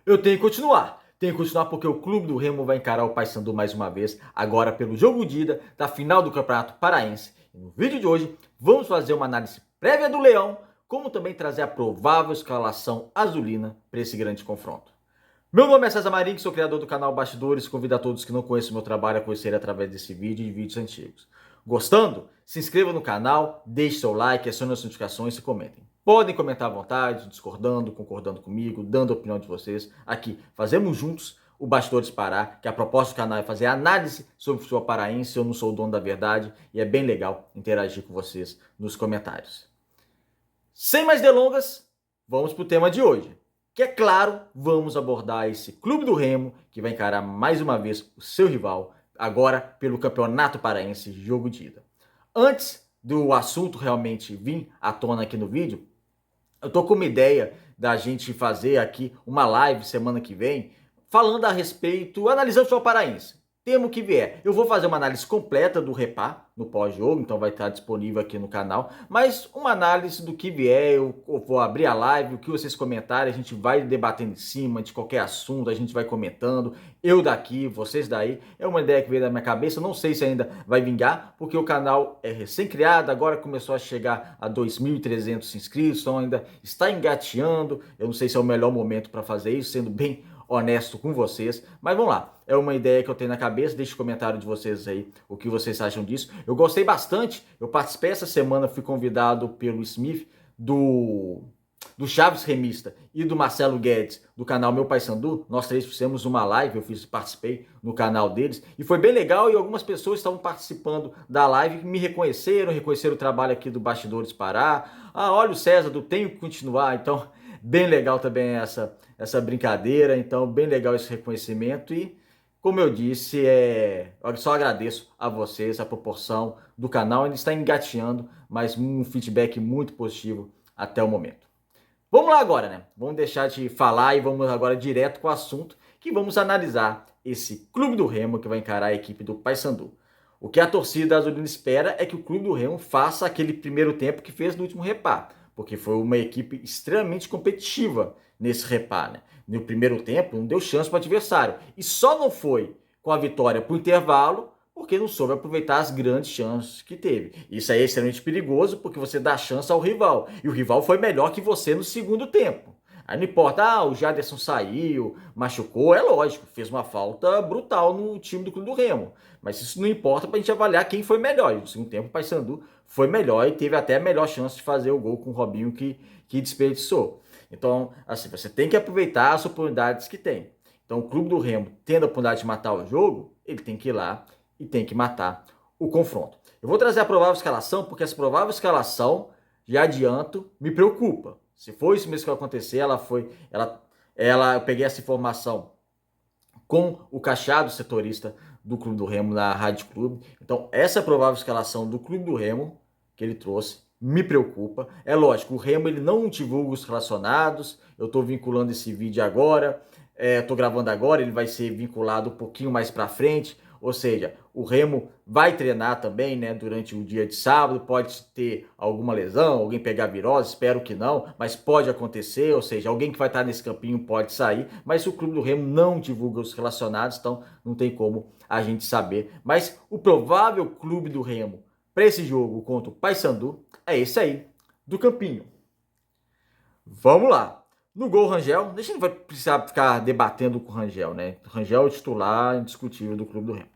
Eu tenho que continuar. Tenho que continuar porque o Clube do Remo vai encarar o Paysandu mais uma vez, agora pelo jogo de ida da final do Campeonato Paraense. E no vídeo de hoje, vamos fazer uma análise prévia do Leão, como também trazer a provável escalação azulina para esse grande confronto. Meu nome é César Marinho, sou criador do canal Bastidores, convido a todos que não conhecem meu trabalho a conhecer através desse vídeo e de vídeos antigos. Gostando? Se inscreva no canal, deixe seu like, acione as notificações e comentem. Podem comentar à vontade, discordando, concordando comigo, dando a opinião de vocês. Aqui, fazemos juntos o Bastidores Pará, que a proposta do canal é fazer análise sobre o futebol paraense. Eu não sou o dono da verdade e é bem legal interagir com vocês nos comentários. Sem mais delongas, vamos para o tema de hoje. Que é claro, vamos abordar esse Clube do Remo, que vai encarar mais uma vez o seu rival, agora pelo Campeonato Paraense, jogo de ida. Antes do assunto realmente vir à tona aqui no vídeo, eu tô com uma ideia da gente fazer aqui uma live semana que vem, falando a respeito, analisando o futebol paraense. Temo que vier. Eu vou fazer uma análise completa do Repá no pós-jogo, então vai estar disponível aqui no canal. Mas uma análise do que vier, eu vou abrir a live, o que vocês comentarem, a gente vai debatendo em cima de qualquer assunto, a gente vai comentando. Eu daqui, vocês daí. É uma ideia que veio da minha cabeça, não sei se ainda vai vingar, porque o canal é recém-criado, agora começou a chegar a 2.300 inscritos, então ainda está engateando. Eu não sei se é o melhor momento para fazer isso, sendo bem honesto com vocês, mas vamos lá, é uma ideia que eu tenho na cabeça, deixe o comentário de vocês aí, o que vocês acham disso. Eu gostei bastante, eu participei essa semana, fui convidado pelo Smith, do Chaves Remista e do Marcelo Guedes, do canal Meu Paysandu. Nós três fizemos uma live, participei no canal deles, e foi bem legal, e algumas pessoas estavam participando da live, me reconheceram o trabalho aqui do Bastidores Pará. Ah, olha o César, do Tenho que Continuar, então bem legal também essa brincadeira, então bem legal esse reconhecimento e, como eu disse, eu só agradeço a vocês, a proporção do canal ainda está engateando, mas um feedback muito positivo até o momento. Vamos lá agora, né? Vamos deixar de falar e vamos agora direto com o assunto, que vamos analisar esse Clube do Remo que vai encarar a equipe do Paysandu. O que a torcida azulina espera é que o Clube do Remo faça aquele primeiro tempo que fez no último Repá, porque foi uma equipe extremamente competitiva nesse Repá, né? No primeiro tempo não deu chance para o adversário, e só não foi com a vitória para o intervalo porque não soube aproveitar as grandes chances que teve. Isso aí é extremamente perigoso porque você dá chance ao rival, e o rival foi melhor que você no segundo tempo. Aí não importa, o Jaderson saiu, machucou, é lógico, fez uma falta brutal no time do Clube do Remo. Mas isso não importa pra gente avaliar quem foi melhor. E no segundo tempo o Paysandu foi melhor e teve até a melhor chance de fazer o gol com o Robinho que desperdiçou. Então, assim, você tem que aproveitar as oportunidades que tem. Então, o Clube do Remo, tendo a oportunidade de matar o jogo, ele tem que ir lá e tem que matar o confronto. Eu vou trazer a provável escalação, porque essa provável escalação, já adianto, me preocupa. Se for isso mesmo que vai acontecer, eu peguei essa informação com o Cachado, setorista do Clube do Remo na Rádio Clube. Então, essa provável escalação do Clube do Remo que ele trouxe me preocupa. É lógico, o Remo ele não divulga os relacionados. Eu estou vinculando esse vídeo agora, estou gravando agora, ele vai ser vinculado um pouquinho mais para frente. Ou seja, o Remo vai treinar também, né, durante o dia de sábado, pode ter alguma lesão, alguém pegar virose, espero que não, mas pode acontecer, ou seja, alguém que vai estar nesse campinho pode sair, mas o Clube do Remo não divulga os relacionados, então não tem como a gente saber. Mas o provável Clube do Remo para esse jogo contra o Paysandu é esse aí, do campinho. Vamos lá. No gol, Rangel. A gente não vai precisar ficar debatendo com o Rangel, né? O Rangel é o titular indiscutível do Clube do Remo.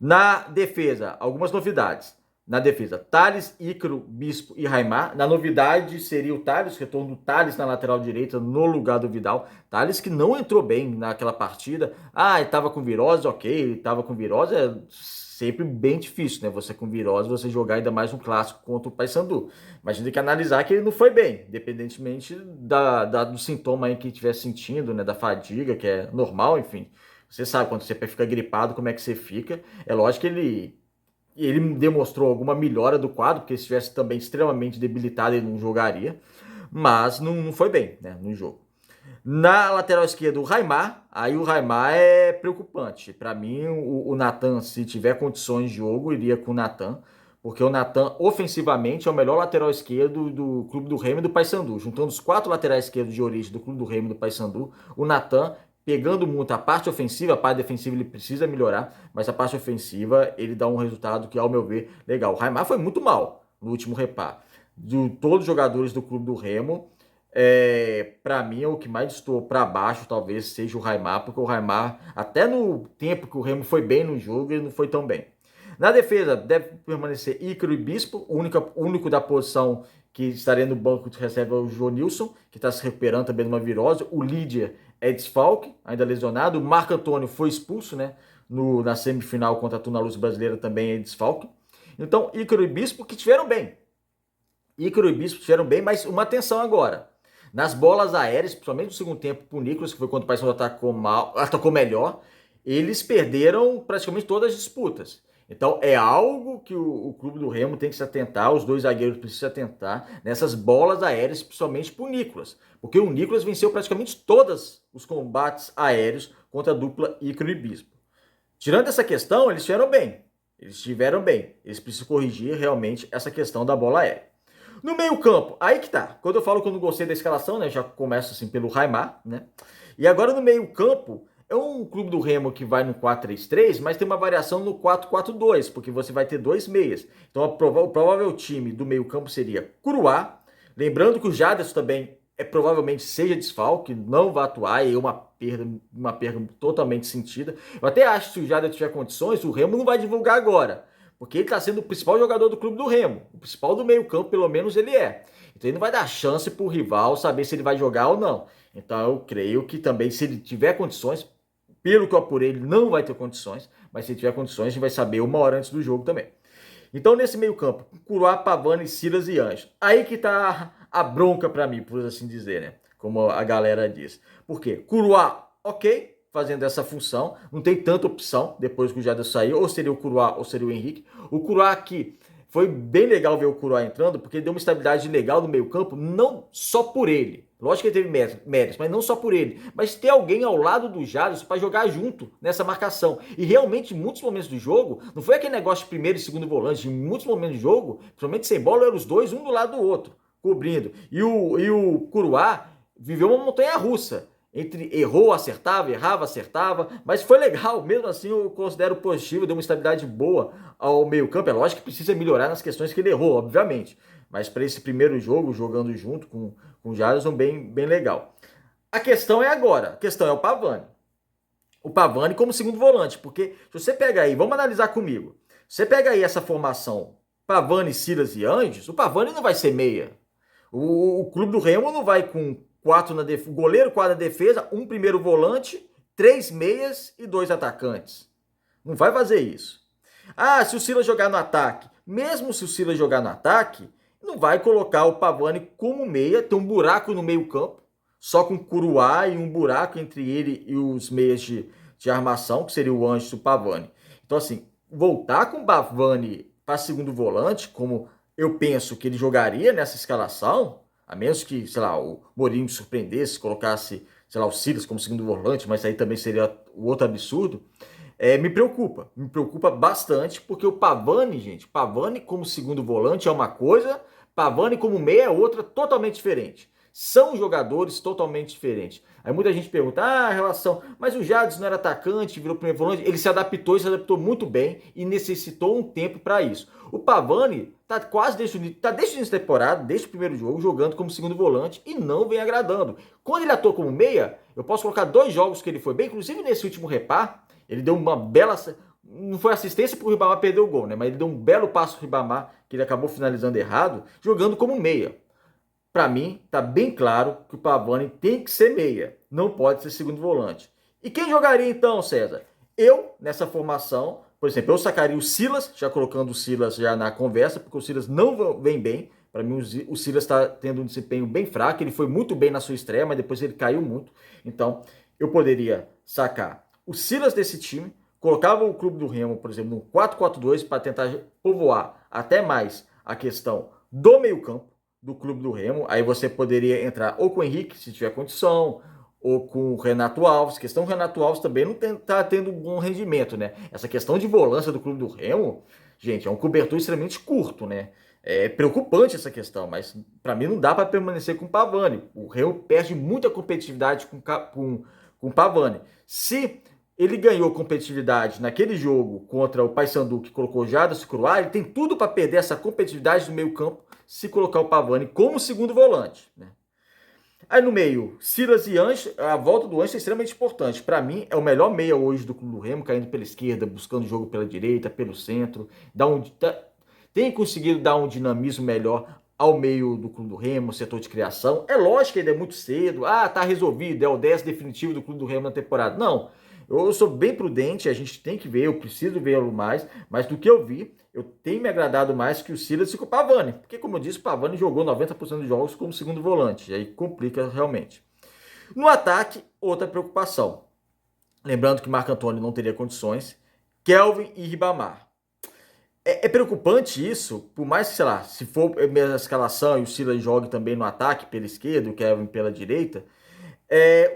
Na defesa, algumas novidades. Na defesa, Thales, Ícaro, Bispo e Raimar. Na novidade seria o Thales, retorno do Thales na lateral direita no lugar do Vidal. Thales que não entrou bem naquela partida. Ah, ele estava com virose, ok, ele estava com virose, é sempre bem difícil, né? Você com virose, você jogar ainda mais um clássico contra o Paysandu. Mas a gente tem que analisar que ele não foi bem, independentemente do sintoma aí que estiver sentindo, né? Da fadiga, que é normal, enfim. Você sabe, quando você fica gripado, como é que você fica. É lógico que ele demonstrou alguma melhora do quadro, porque se estivesse também extremamente debilitado, ele não jogaria. Mas não foi bem, né, no jogo. Na lateral esquerda, o Raimar. Aí o Raimar é preocupante. Para mim, o Natan, se tiver condições de jogo, iria com o Natan. porque o Natan, ofensivamente, é o melhor lateral esquerdo do Clube do Remo e do Paysandu. Juntando os 4 laterais esquerdos de origem do Clube do Remo e do Paysandu, o Natan, pegando muito a parte ofensiva, a parte defensiva ele precisa melhorar, mas a parte ofensiva ele dá um resultado que, ao meu ver, legal. O Raimar foi muito mal no último repá. De todos os jogadores do Clube do Remo, para mim, o que mais estou para baixo talvez seja o Raimar, porque o Raimar, até no tempo que o Remo foi bem no jogo, ele não foi tão bem. Na defesa, deve permanecer Ícaro e Bispo, o único da posição que estaria no banco de reserva é o Jonilson, que está se recuperando também de uma virose. O Lídia é desfalque, ainda lesionado. O Marco Antônio foi expulso, né? Na semifinal contra a Tuna Luz Brasileira também é desfalque. Então, Ícaro e Bispo que tiveram bem. Ícaro e Bispo tiveram bem, mas uma atenção agora. Nas bolas aéreas, principalmente no segundo tempo, para o Nicolas, que foi quando o Paysandu atacou melhor, eles perderam praticamente todas as disputas. Então é algo que o Clube do Remo tem que se atentar, os dois zagueiros precisam se atentar nessas bolas aéreas, principalmente para o Nicolas. Porque o Nicolas venceu praticamente todos os combates aéreos contra a dupla Ícaro e Bispo. Tirando essa questão, eles estiveram bem. Eles precisam corrigir realmente essa questão da bola aérea. No meio-campo, aí que tá. Quando eu falo que eu não gostei da escalação, né? Já começo assim pelo Raimar, né? E agora no meio-campo, é um clube do Remo que vai no 4-3-3, mas tem uma variação no 4-4-2, porque você vai ter 2 meias. Então o provável time do meio-campo seria Curuá. Lembrando que o Jaderson também provavelmente seja desfalque, não vai atuar, e é uma perda totalmente sentida. Eu até acho que se o Jaderson tiver condições, o Remo não vai divulgar agora. Porque ele está sendo o principal jogador do clube do Remo. O principal do meio campo, pelo menos, ele é. Então ele não vai dar chance para o rival saber se ele vai jogar ou não. Então eu creio que também, se ele tiver condições, pelo que eu apurei, ele não vai ter condições. Mas se ele tiver condições, a gente vai saber uma hora antes do jogo também. Então nesse meio campo, Curuá, Pavani, Silas e Anjo. Aí que tá a bronca para mim, por assim dizer, né? Como a galera diz. Por quê? Curuá, ok, fazendo essa função. Não tem tanta opção depois que o Jader saiu. Ou seria o Curuá ou seria o Henrique. O Curuá aqui foi bem legal ver o Curuá entrando, porque ele deu uma estabilidade legal no meio campo, não só por ele. Lógico que ele teve méritos, mas não só por ele. Mas ter alguém ao lado do Jadson para jogar junto nessa marcação. E realmente, em muitos momentos do jogo, não foi aquele negócio de primeiro e segundo volante. Em muitos momentos do jogo, principalmente sem bola, eram os dois, um do lado do outro, cobrindo. E o Curuá viveu uma montanha russa. Entre errou, acertava, errava, acertava, mas foi legal, mesmo assim eu considero positivo, deu uma estabilidade boa ao meio campo. É lógico que precisa melhorar nas questões que ele errou, obviamente, mas para esse primeiro jogo, jogando junto com o Jadson, bem legal. A questão é agora, a questão é o Pavani. O Pavani como segundo volante, porque se você pega aí, vamos analisar comigo, se você pega aí essa formação Pavani, Silas e Anjos, o Pavani não vai ser meia. O Clube do Remo não vai com 4 na defesa, goleiro, 4 na defesa, um primeiro volante, 3 meias e 2 atacantes. Não vai fazer isso. Ah, se o Silas jogar no ataque, mesmo se o Silas jogar no ataque, não vai colocar o Pavani como meia, tem um buraco no meio campo, só com Curuá e um buraco entre ele e os meias de armação, que seria o Anjo e o Pavani. Então assim, voltar com o Pavani para segundo volante, como eu penso que ele jogaria nessa escalação, a menos que, sei lá, o Mourinho surpreendesse, colocasse, sei lá, o Silas como segundo volante, mas aí também seria o outro absurdo, me preocupa bastante, porque o Pavani, gente, Pavani como segundo volante é uma coisa, Pavani como meia é outra, totalmente diferente. São jogadores totalmente diferentes. Aí muita gente pergunta, a relação, mas o Jadson não era atacante, virou primeiro volante, ele se adaptou muito bem e necessitou um tempo para isso. O Pavani tá desde o início da temporada, desde o primeiro jogo, jogando como segundo volante e não vem agradando. Quando ele atua como meia, eu posso colocar 2 jogos que ele foi bem, inclusive nesse último repá, ele deu uma bela, não foi assistência para o Ribamar perder o gol, né? Mas ele deu um belo passo para o Ribamar, que ele acabou finalizando errado, jogando como meia. Para mim, tá bem claro que o Pavani tem que ser meia, não pode ser segundo volante. E quem jogaria então, César? Eu, nessa formação, por exemplo, eu sacaria o Silas, já colocando o Silas já na conversa, porque o Silas não vem bem. Para mim, o Silas está tendo um desempenho bem fraco, ele foi muito bem na sua estreia, mas depois ele caiu muito. Então, eu poderia sacar o Silas desse time, colocava o Clube do Remo, por exemplo, no 4-4-2 para tentar povoar até mais a questão do meio-campo do Clube do Remo. Aí você poderia entrar ou com o Henrique, se tiver condição, ou com o Renato Alves. A questão do Renato Alves também não está tendo um bom rendimento, né? Essa questão de volância do clube do Remo, gente, é um cobertor extremamente curto, né? É preocupante essa questão, mas para mim não dá para permanecer com o Pavani. O Remo perde muita competitividade com o Pavani. Se ele ganhou competitividade naquele jogo contra o Paysandu, que colocou Jadson Cruá, ele tem tudo para perder essa competitividade no meio campo se colocar o Pavani como segundo volante, né? Aí no meio, Silas e Anjo, a volta do Anjo é extremamente importante. Para mim, é o melhor meia hoje do Clube do Remo, caindo pela esquerda, buscando jogo pela direita, pelo centro. Tem conseguido dar um dinamismo melhor ao meio do Clube do Remo, setor de criação. É lógico que ainda é muito cedo. Ah, tá resolvido, é o 10 definitivo do Clube do Remo na temporada. Não, eu sou bem prudente, a gente tem que ver, eu preciso vê-lo mais, mas do que eu vi, eu tenho me agradado mais que o Silas e que o Pavani, porque como eu disse, o Pavani jogou 90% dos jogos como segundo volante, e aí complica realmente. No ataque, outra preocupação. Lembrando que Marco Antônio não teria condições, Kelvin e Ribamar. É preocupante isso, por mais que, sei lá, se for a mesma escalação e o Silas jogue também no ataque pela esquerda, o Kelvin pela direita,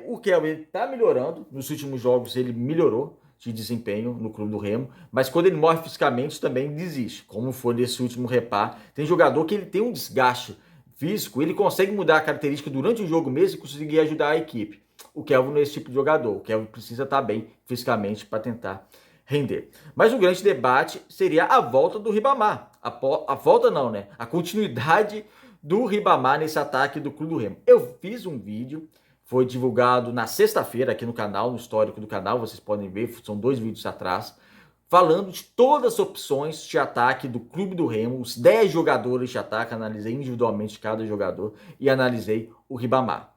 o Kelvin está melhorando, nos últimos jogos ele melhorou de desempenho no Clube do Remo, mas quando ele morre fisicamente também desiste, como foi nesse último repar. Tem jogador que ele tem um desgaste físico, ele consegue mudar a característica durante o jogo mesmo e conseguir ajudar a equipe. O Kelvin não é esse tipo de jogador, o Kelvin precisa estar bem fisicamente para tentar render. Mas o grande debate seria a volta do Ribamar. A volta não, né? A continuidade do Ribamar nesse ataque do Clube do Remo. Eu fiz um vídeo, foi divulgado na sexta-feira aqui no canal, no histórico do canal, vocês podem ver, são 2 vídeos atrás, falando de todas as opções de ataque do Clube do Remo, os 10 jogadores de ataque, analisei individualmente cada jogador e analisei o Ribamar.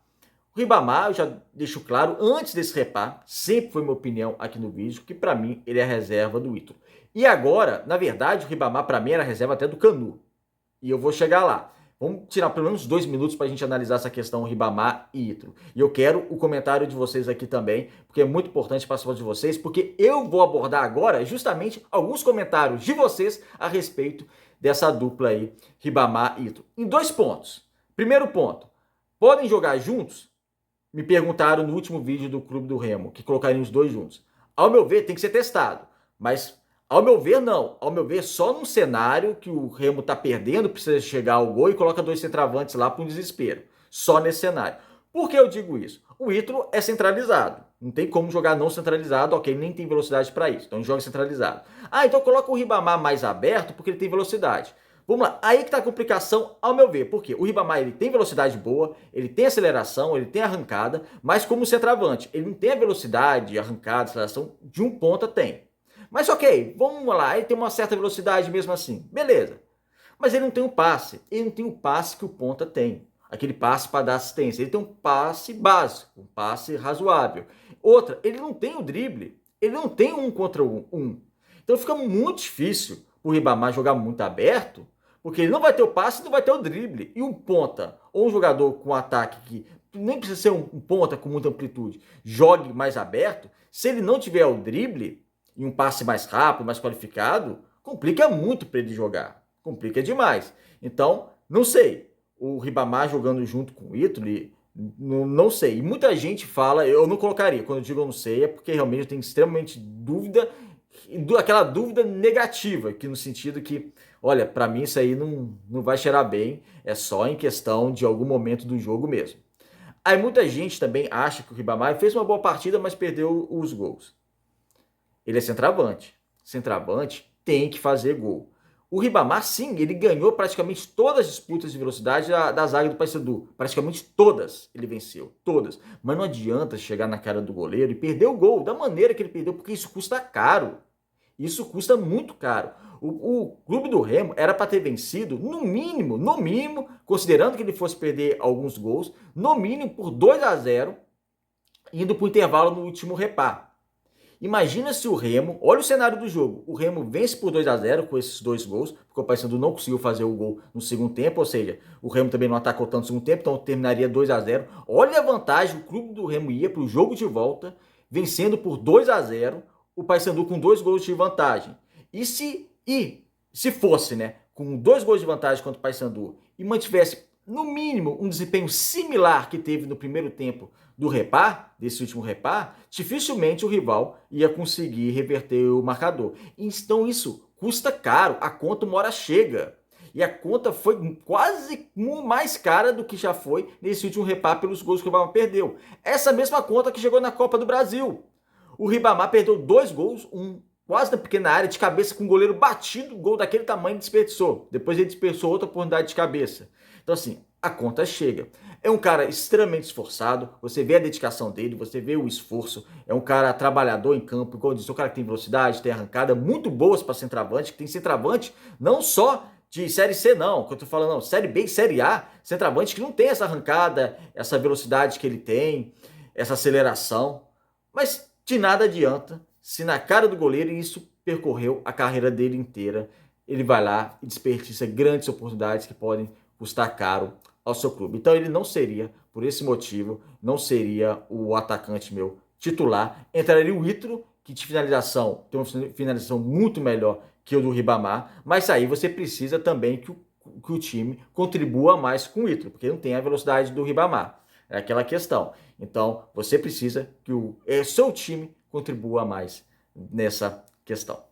O Ribamar, eu já deixo claro, antes desse repar, sempre foi minha opinião aqui no vídeo, que para mim ele é a reserva do Ítalo. E agora, na verdade, o Ribamar para mim era a reserva até do Canu. E eu vou chegar lá. Vamos tirar pelo menos 2 minutos para a gente analisar essa questão Ribamar e Ítalo. E eu quero o comentário de vocês aqui também, porque é muito importante participar de vocês, porque eu vou abordar agora justamente alguns comentários de vocês a respeito dessa dupla aí, Ribamar e Ítalo. Em 2 pontos. Primeiro ponto, podem jogar juntos? Me perguntaram no último vídeo do Clube do Remo, que colocariam os 2 juntos. Ao meu ver, tem que ser testado. Mas, ao meu ver, não. Ao meu ver, só num cenário que o Remo tá perdendo, precisa chegar ao gol e coloca 2 centravantes lá para um desespero. Só nesse cenário. Por que eu digo isso? O Ítalo é centralizado. Não tem como jogar não centralizado, ok, nem tem velocidade para isso. Então, joga centralizado. Ah, então coloca o Ribamar mais aberto porque ele tem velocidade. Vamos lá, aí que tá a complicação, ao meu ver. Por quê? O Ribamar, ele tem velocidade boa, ele tem aceleração, ele tem arrancada, mas como centroavante, ele não tem a velocidade, arrancada, aceleração de um ponta tem. Mas ok, vamos lá, ele tem uma certa velocidade mesmo assim, beleza. Mas ele não tem o passe que o ponta tem. Aquele passe para dar assistência, ele tem um passe básico, um passe razoável. Outra, ele não tem o drible, ele não tem um contra um. Então fica muito difícil o Ribamar jogar muito aberto, porque ele não vai ter o passe e não vai ter o drible. E um ponta, ou um jogador com ataque que nem precisa ser um ponta com muita amplitude, jogue mais aberto, se ele não tiver o drible e um passe mais rápido, mais qualificado, complica muito para ele jogar. Complica demais. Então, não sei. O Ribamar jogando junto com o Ítalo, não sei. E muita gente fala, eu não colocaria. Quando eu digo eu não sei, é porque realmente eu tenho extremamente dúvida, aquela dúvida negativa, que no sentido que, olha, para mim isso aí não vai cheirar bem, é só em questão de algum momento do jogo mesmo. Aí muita gente também acha que o Ribamar fez uma boa partida, mas perdeu os gols. Ele é centroavante. Centroavante tem que fazer gol. O Ribamar, sim, ele ganhou praticamente todas as disputas de velocidade da zaga do Paysandu. Praticamente todas ele venceu, todas. Mas não adianta chegar na cara do goleiro e perder o gol da maneira que ele perdeu, porque isso custa caro. Isso custa muito caro. O Clube do Remo era para ter vencido, no mínimo, considerando que ele fosse perder alguns gols, no mínimo por 2-0, indo para o intervalo no último repar. Imagina se o Remo, olha o cenário do jogo, o Remo vence por 2-0 com esses 2 gols, porque o Paysandu não conseguiu fazer o gol no segundo tempo, ou seja, o Remo também não atacou tanto no segundo tempo, então terminaria 2-0. Olha a vantagem, o clube do Remo ia para o jogo de volta, vencendo por 2-0, o Paysandu com 2 gols de vantagem. E se fosse, né, com 2 gols de vantagem contra o Paysandu e mantivesse, no mínimo, um desempenho similar que teve no primeiro tempo do repá, desse último repá, dificilmente o rival ia conseguir reverter o marcador. Então isso custa caro, a conta uma hora chega. E a conta foi quase mais cara do que já foi nesse último repá pelos gols que o Ribamar perdeu. Essa mesma conta que chegou na Copa do Brasil. O Ribamar perdeu 2 gols, um quase na pequena área, de cabeça com o goleiro batido, gol daquele tamanho desperdiçou. Depois ele desperdiçou outra oportunidade de cabeça. Então assim, a conta chega. É um cara extremamente esforçado, você vê a dedicação dele, você vê o esforço, é um cara trabalhador em campo, igual eu disse, um cara que tem velocidade, tem arrancada muito boas para centroavante, que tem centroavante não só de Série C não, que eu tô falando não, Série B e Série A, centroavante que não tem essa arrancada, essa velocidade que ele tem, essa aceleração, mas de nada adianta se na cara do goleiro isso percorreu a carreira dele inteira, ele vai lá e desperdiça grandes oportunidades que podem custar caro ao seu clube. Então ele não seria, por esse motivo, não seria o atacante meu titular. Entraria o Ítalo, que de finalização tem uma finalização muito melhor que o do Ribamar, mas aí você precisa também que o time contribua mais com o Ítalo, porque não tem a velocidade do Ribamar. É aquela questão. Então você precisa que o seu time contribua mais nessa questão.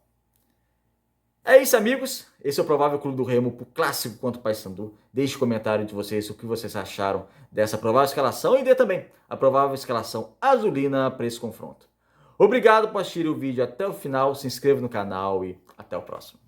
É isso, amigos. Esse é o Provável Clube do Remo pro clássico contra o Paysandu. Deixe um comentário de vocês o que vocês acharam dessa provável escalação e dê também a provável escalação azulina para esse confronto. Obrigado por assistir o vídeo até o final, se inscreva no canal e até o próximo.